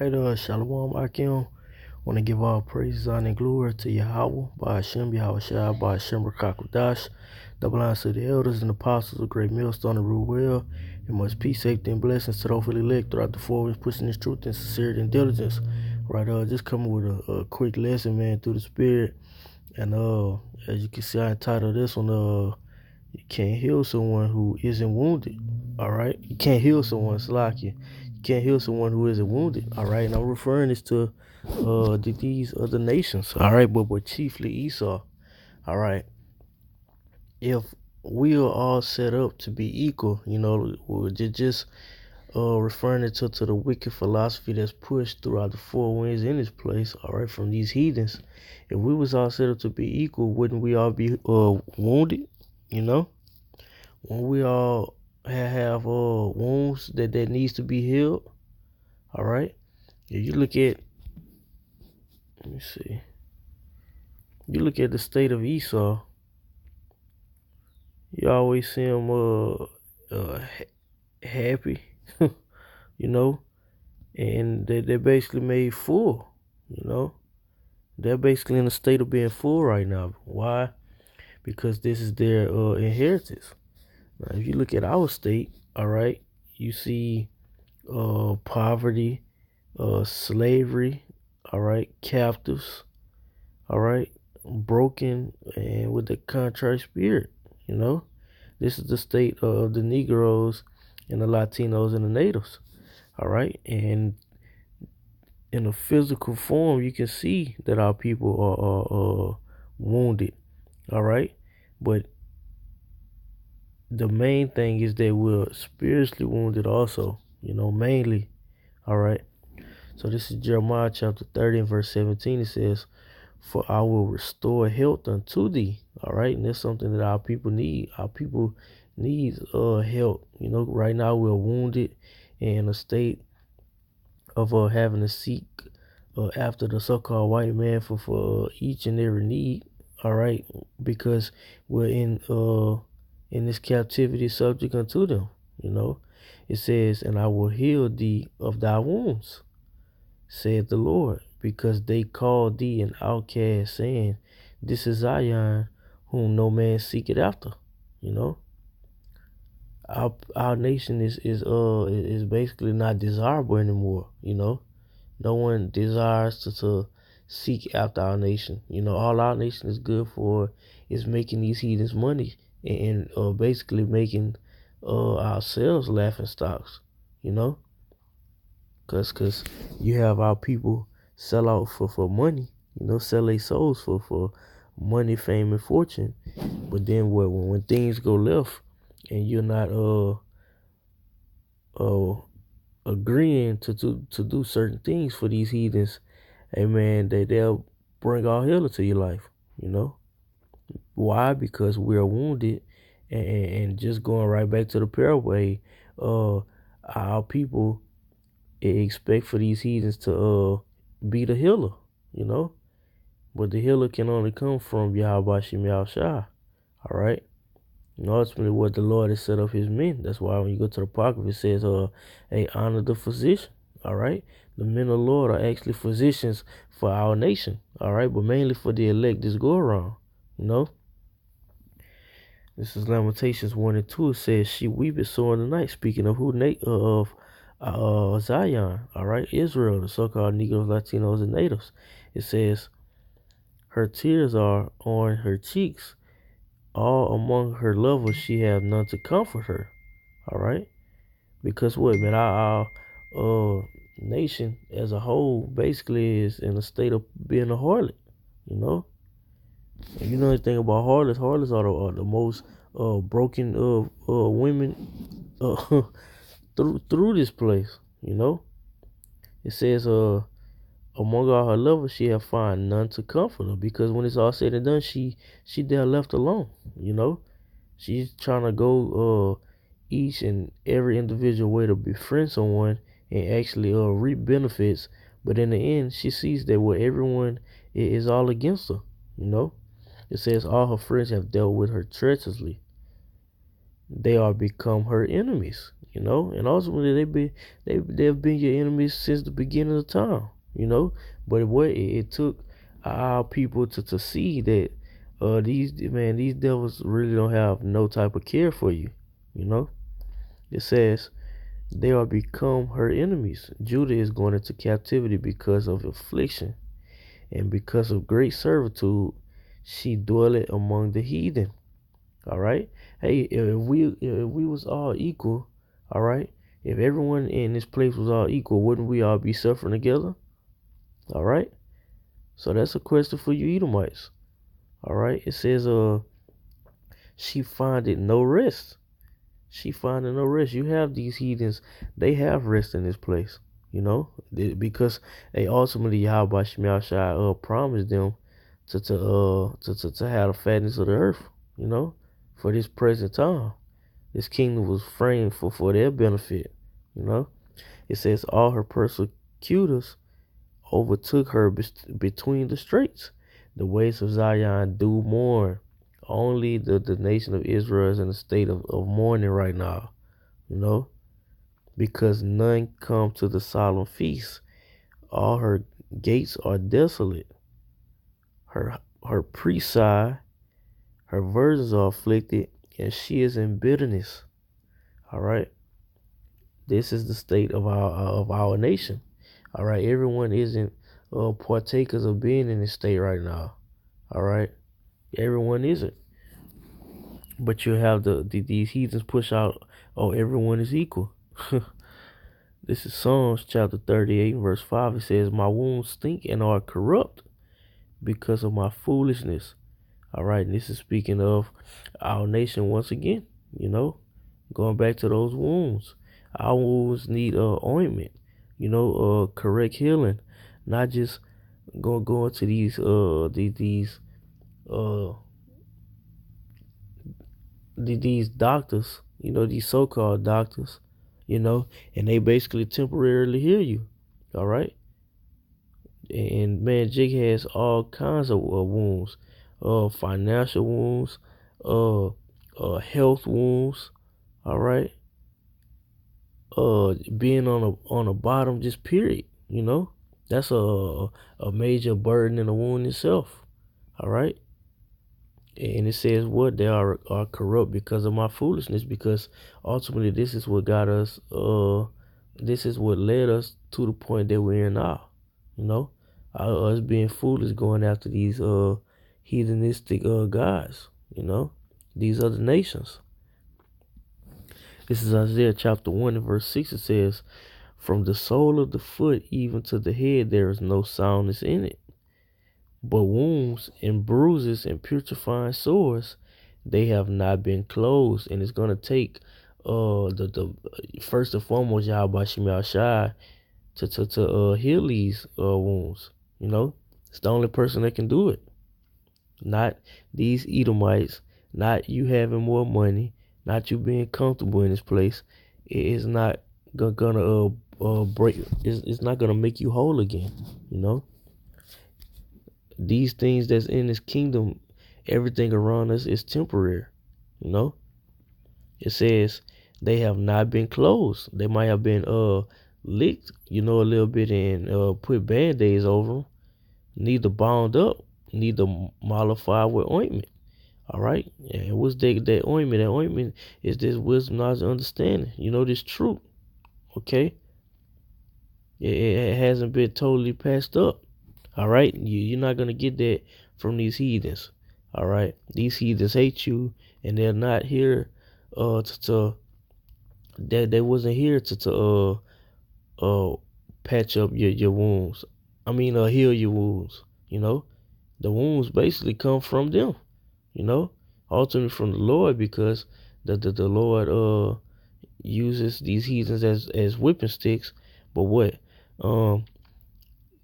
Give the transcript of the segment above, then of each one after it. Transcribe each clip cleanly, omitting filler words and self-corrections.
Right, Shalom Akim. Want to give all praises, honor, and glory to Yahweh, by Hashem, Yahweh Shai, by Hashem, Rakakwadash, double honors to the elders and apostles of Great Millstone and rule well, and much peace, safety, and blessings to the hopefully elect throughout the four winds, pushing this truth and sincerity and diligence. Right, just coming with a quick lesson, man, through the Spirit. And as you can see, I entitled this one, you can't heal someone who isn't wounded. All right, you can't heal someone, Slakia. You can't heal someone who isn't wounded. All right, and I'm referring this to these other nations. All right, but chiefly Esau. All right, if we are all set up to be equal, we're just referring it to the wicked philosophy that's pushed throughout the four winds in this place. All right, from these heathens. If we was all set up to be equal, wouldn't we all be wounded? When we all have wounds that needs to be healed. All right, if you look at, let me see, you look at the state of Esau, you always see him happy, and they're basically made full. They're basically in a state of being full right now. Why? Because this is their inheritance. Now, if you look at our state, all right, you see poverty, slavery, all right, captives, all right, broken, and with the contrite spirit. This is the state of the Negroes and the Latinos and the natives. All right, and in a physical form, you can see that our people are wounded. All right, but the main thing is that we're spiritually wounded also, mainly. All right. So this is Jeremiah chapter 30 and verse 17. It says, "For I will restore health unto thee." All right. And that's something that our people need. Our people need help. Right now we're wounded and in a state of having to seek after the so-called white man for each and every need. All right. Because we're in this captivity subject unto them. It says, "And I will heal thee of thy wounds, saith the Lord, because they called thee an outcast, saying, This is Zion, whom no man seeketh after." Our nation is basically not desirable anymore. No one desires to seek after our nation. All our nation is good for is making these heathens money and basically making ourselves laughing stocks. Cause you have our people sell out for money, sell their souls for money, fame, and fortune. But then when things go left and you're not agreeing to do certain things for these heathens, hey man, they'll bring all hell into your life. Why? Because we're wounded, and just going right back to the parable, our people expect for these heathens to be the healer, but the healer can only come from Yahweh Shem Yahweh Shai. All right. Ultimately what the Lord has set up his men. That's why when you go to the Apocrypha, it says, hey, honor the physician. All right. The men of the Lord are actually physicians for our nation. All right. But mainly for the elect this go around. This is Lamentations 1 and 2. It says, "She weepeth sore in the night." Speaking of Zion, all right, Israel, the so-called Negroes, Latinos, and natives. It says, "Her tears are on her cheeks. All among her lovers she have none to comfort her." All right, because what, man, our nation as a whole basically is in a state of being a harlot. And you know anything about harlots? Harlots are the most broken women through this place. It says among all her lovers she have found none to comfort her, because when it's all said and done, she there left alone. She's trying to go each and every individual way to befriend someone and actually reap benefits, but in the end she sees that everyone is all against her. It says all her friends have dealt with her treacherously. They are become her enemies. and ultimately they've been your enemies since the beginning of time, But what it took our people to see that these devils really don't have no type of care for you, you know. It says they are become her enemies. Judah is going into captivity because of affliction, and because of great servitude she dwelleth among the heathen. All right. Hey, if we was all equal, all right. If everyone in this place was all equal, wouldn't we all be suffering together? All right. So that's a question for you Edomites. All right. It says, she findeth no rest. She findeth no rest. You have these heathens; they have rest in this place. Because they ultimately Yahweh Shemel Shai promised them to have the fatness of the earth. For this present time. This kingdom was framed for their benefit. You know, it says all her persecutors overtook her between the straits. The ways of Zion do mourn. Only the nation of Israel is in a state of mourning right now, because none come to the solemn feast. All her gates are desolate. Her priests sigh, her virgins are afflicted, and she is in bitterness. All right. This is the state of our nation. All right, everyone isn't partakers of being in this state right now. All right, everyone isn't. But you have these heathens push out. Oh, everyone is equal. This is Psalms chapter 38, verse 5. It says, "My wounds stink and are corrupt because of my foolishness." All right, and this is speaking of our nation once again. Going back to those wounds. Our wounds need ointment, correct healing, not just going to uh these doctors, these so-called doctors, and they basically temporarily heal you. All right, and man, Jake has all kinds of wounds, financial wounds, health wounds. All right, being on a bottom, just period. That's a major burden and a wound itself. All right. And it says what they are corrupt because of my foolishness, because ultimately this is what got us this is what led us to the point that we're in now. Us being foolish, going after these heathenistic gods, these other nations. This is Isaiah chapter 1 and verse 6. It says, "From the sole of the foot even to the head there is no soundness in it. But wounds and bruises and putrefying sores, they have not been closed." And it's gonna take the first and foremost Yahweh Shemel Shai to heal these wounds. It's the only person that can do it. Not these Edomites, not you having more money, not you being comfortable in this place. It's not gonna break. It's not gonna make you whole again. These things that's in this kingdom, everything around us is temporary. It says they have not been closed. They might have been licked, a little bit, and put band-aids over them. Neither bound up, neither mollified with ointment. All right, and what's that ointment? That ointment is this wisdom, knowledge, understanding. This truth. Okay, it hasn't been totally passed up. All right, you're not gonna get that from these heathens. All right, these heathens hate you, and they're not here they wasn't here to patch up your wounds. I mean, heal your wounds. The wounds basically come from them. Ultimately from the Lord, because the Lord uses these heathens as whipping sticks. But what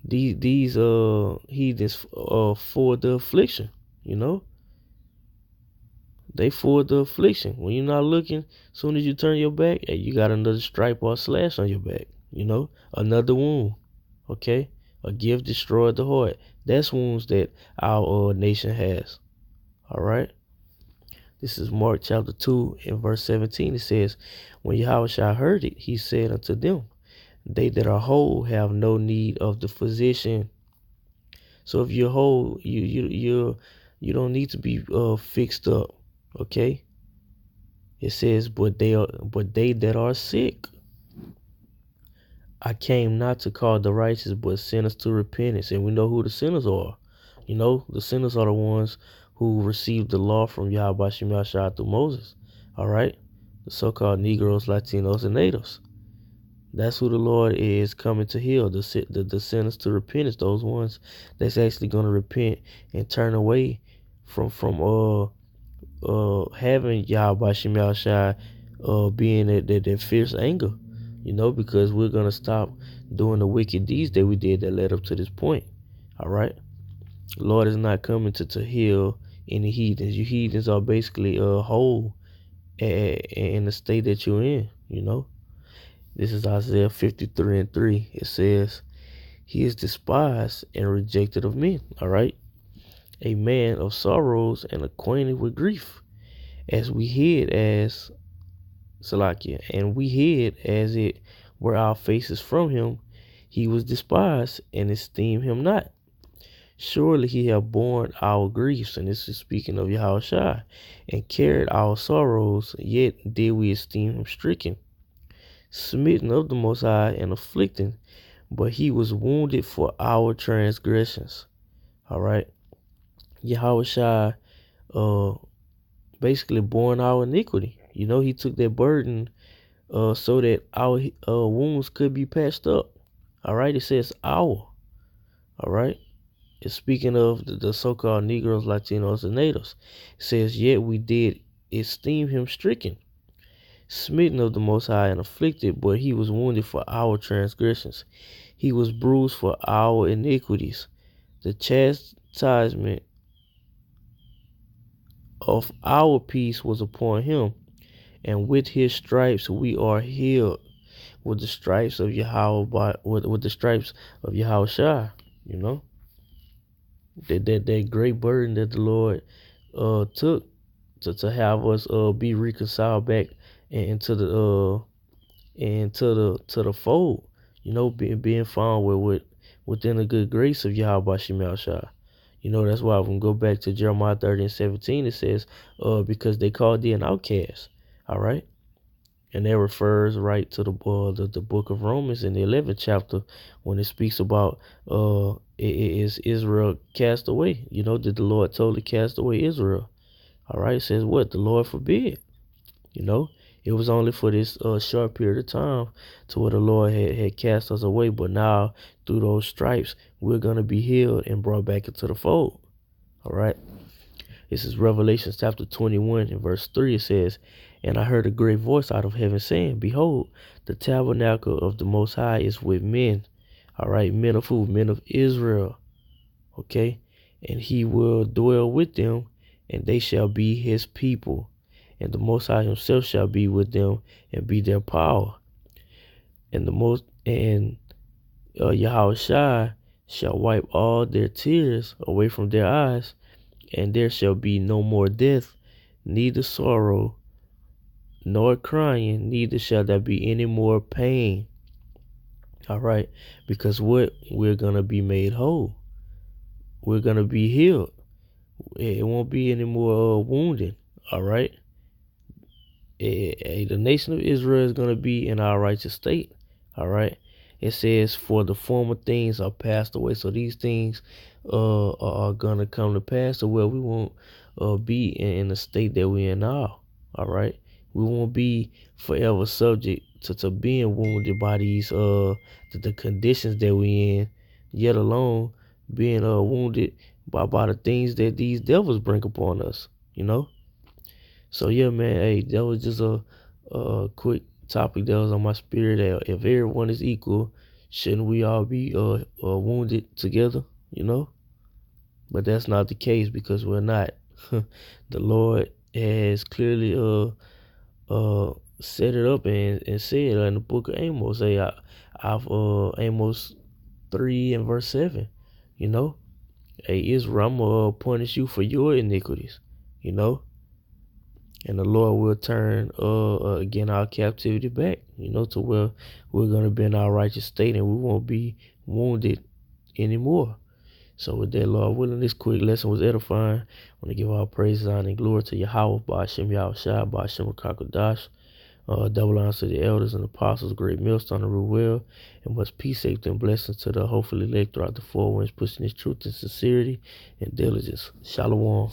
these heathens for the affliction. They for the affliction. When you're not looking, as soon as you turn your back, hey, you got another stripe or slash on your back. Another wound. Okay, a gift destroyed the heart. That's wounds that our nation has. All right. This is Mark chapter 2 and verse 17. It says, when Yahushua heard it, he said unto them, they that are whole have no need of the physician. So if you're whole, you don't need to be fixed up. Okay? It says, but they that are sick. I came not to call the righteous, but sinners to repentance. And we know who the sinners are. You know, the sinners are the ones who received the law from Yahweh Shem Yahshua through Moses. All right? The so-called Negroes, Latinos, and Natives. That's who the Lord is coming to heal, the sinners to repentance, those ones that's actually going to repent and turn away from having Yahweh Shem Yahshua being that fierce anger, you know, because we're going to stop doing the wicked deeds that we did that led up to this point. All right? The Lord is not coming to heal any heathens. You heathens are basically whole in the state that you're in, you know. This is Isaiah 53 and 3. It says, he is despised and rejected of men. All right? A man of sorrows and acquainted with grief. As we hid as Salakia, and we hid as it were our faces from him, he was despised and esteemed him not. Surely he have borne our griefs, and this is speaking of Yahushua, and carried our sorrows, yet did we esteem him stricken, smitten of the Most High, and afflicted, but he was wounded for our transgressions. All right. Yahushua basically borne our iniquity. You know, he took that burden so that our wounds could be patched up. All right. It says our. All right. It's speaking of the so-called Negroes, Latinos, and Natives. It says, yet we did esteem him stricken, smitten of the Most High, and afflicted, but he was wounded for our transgressions. He was bruised for our iniquities. The chastisement of our peace was upon him, and with his stripes we are healed. With the stripes of Yahweh, with the stripes of Yahushua, you know, that great burden that the Lord took to have us be reconciled back into the fold, you know, being found within the good grace of Yahweh Shem Yahshua. You know, that's why when we go back to Jeremiah 30 and 17, it says, because they called thee an outcast. All right. And that refers right to the book of Romans in the 11th chapter, when it speaks about is Israel cast away. You know, did the Lord totally cast away Israel? All right. It says what? The Lord forbid. You know, it was only for this short period of time to where the Lord had cast us away. But now, through those stripes, we're going to be healed and brought back into the fold. All right. This is Revelation chapter 21 and verse 3. It says, and I heard a great voice out of heaven saying, behold, the tabernacle of the Most High is with men. All right. Men of who? Men of Israel. Okay. And he will dwell with them, and they shall be his people. And the Most High himself shall be with them and be their power. And Yahushua shall wipe all their tears away from their eyes, and there shall be no more death, neither sorrow, nor crying, neither shall there be any more pain. All right, because what? We're going to be made whole. We're going to be healed. It won't be any more wounding. All right. The nation of Israel is going to be in our righteous state. All right. It says, for the former things are passed away. So these things are going to come to pass to where we won't be in the state that we're in now. All right. We won't be forever subject to being wounded by these the conditions that we in, yet alone being wounded by the things that these devils bring upon us, you know. So yeah, man, hey, that was just a quick topic that was on my spirit. That if everyone is equal, shouldn't we all be wounded together, you know? But that's not the case, because we're not. The Lord has clearly set it up and said in the book of Amos, Amos 3 and verse 7, you know, hey Israel, I'm gonna punish you for your iniquities, you know. And the Lord will turn again our captivity back, to where we're gonna be in our righteous state and we won't be wounded anymore. So with that, Lord willing, this quick lesson was edifying. I want to give all praise, honor, and glory to Yahweh, Ba'ashem Yahushua, Ba'ashem Kakadash. Double honors to the elders and apostles, great millstone to rule well, and much peace, safety, and blessings to the hopefully elect throughout the four winds, pushing this truth in sincerity and diligence. Shalom.